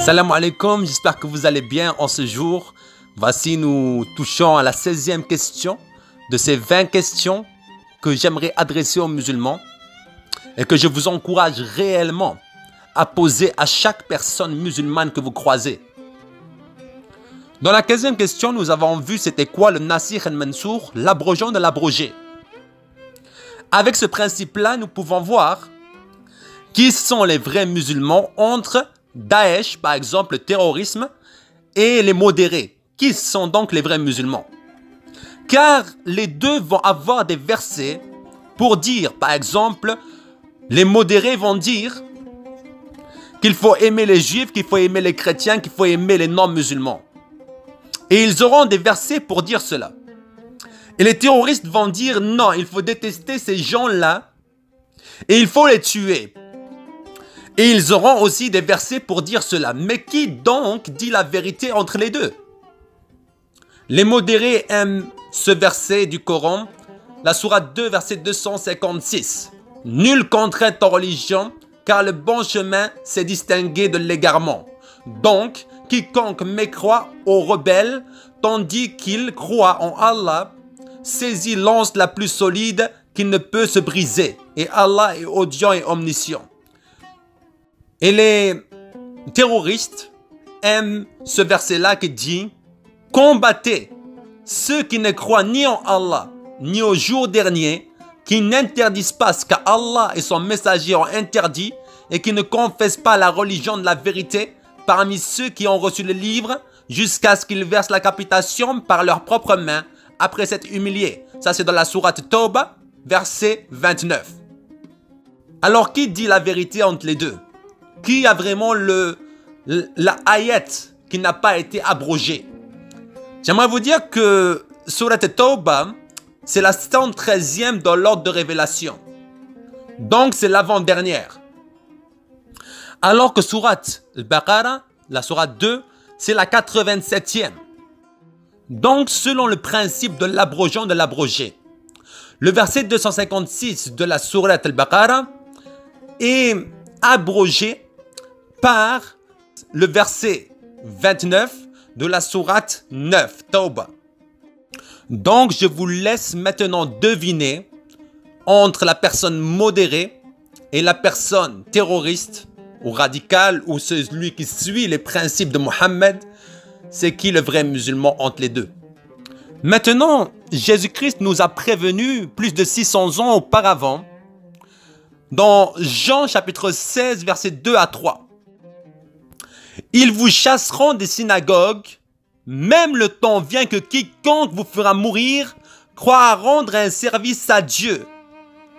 Salam alaikum, j'espère que vous allez bien en ce jour. Voici, nous touchons à la 16e question de ces 20 questions que j'aimerais adresser aux musulmans et que je vous encourage réellement à poser à chaque personne musulmane que vous croisez. Dans la 15e question, nous avons vu c'était quoi le Nasikh al-Mansour, l'abrogeant de l'abrogé. Avec ce principe-là, nous pouvons voir qui sont les vrais musulmans entre Daesh, par exemple, le terrorisme, et les modérés. Qui sont donc les vrais musulmans? Car les deux vont avoir des versets pour dire, par exemple, les modérés vont dire qu'il faut aimer les juifs, qu'il faut aimer les chrétiens, qu'il faut aimer les non-musulmans. Et ils auront des versets pour dire cela. Et les terroristes vont dire non, il faut détester ces gens-là et il faut les tuer. Et ils auront aussi des versets pour dire cela. Mais qui donc dit la vérité entre les deux? Les modérés aiment ce verset du Coran, la sourate 2, verset 256. Nul contrainte en religion, car le bon chemin s'est distingué de l'égarement. Donc, quiconque mécroit aux rebelles, tandis qu'il croit en Allah, saisit l'anse la plus solide qui ne peut se briser. Et Allah est audient et omniscient. Et les terroristes aiment ce verset-là qui dit « Combattez ceux qui ne croient ni en Allah, ni au jour dernier, qui n'interdisent pas ce qu'Allah et son messager ont interdit et qui ne confessent pas la religion de la vérité parmi ceux qui ont reçu le livre jusqu'à ce qu'ils versent la capitation par leurs propres mains après s'être humiliés. » Ça, c'est dans la sourate Tawbah, verset 29. Alors, qui dit la vérité entre les deux? Qui a vraiment la ayat qui n'a pas été abrogée? J'aimerais vous dire que Surat Tawbah, c'est la 113e dans l'ordre de révélation. Donc, c'est l'avant-dernière. Alors que Surat Al-Baqarah, la Surat 2, c'est la 87e. Donc, selon le principe de l'abrogeant de l'abrogé, le verset 256 de la Surat Al-Baqarah est abrogé par le verset 29 de la sourate 9, Tawbah. Donc, je vous laisse maintenant deviner entre la personne modérée et la personne terroriste ou radicale ou celui qui suit les principes de Mohammed, c'est qui le vrai musulman entre les deux. Maintenant, Jésus-Christ nous a prévenu plus de 600 ans auparavant dans Jean chapitre 16, versets 2 à 3. Ils vous chasseront des synagogues, même le temps vient que quiconque vous fera mourir croira rendre un service à Dieu.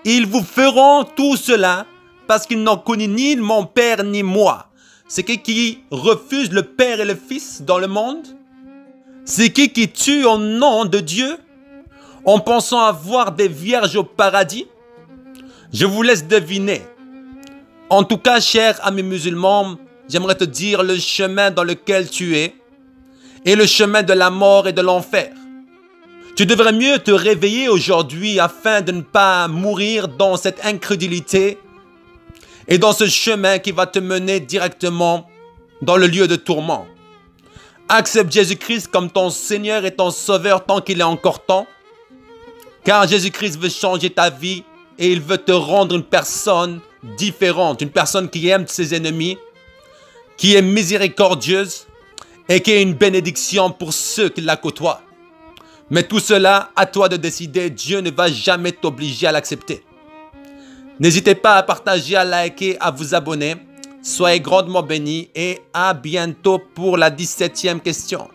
Ils vous feront tout cela parce qu'ils n'ont connu ni mon Père ni moi. C'est qui refuse le Père et le Fils dans le monde? C'est qui tue au nom de Dieu en pensant avoir des vierges au paradis? Je vous laisse deviner. En tout cas, chers amis musulmans, j'aimerais te dire le chemin dans lequel tu es et le chemin de la mort et de l'enfer. Tu devrais mieux te réveiller aujourd'hui afin de ne pas mourir dans cette incrédulité et dans ce chemin qui va te mener directement dans le lieu de tourment. Accepte Jésus-Christ comme ton Seigneur et ton Sauveur tant qu'il est encore temps, car Jésus-Christ veut changer ta vie et il veut te rendre une personne différente, une personne qui aime ses ennemis, qui est miséricordieuse et qui est une bénédiction pour ceux qui la côtoient. Mais tout cela, à toi de décider, Dieu ne va jamais t'obliger à l'accepter. N'hésitez pas à partager, à liker, à vous abonner. Soyez grandement bénis et à bientôt pour la 17e question.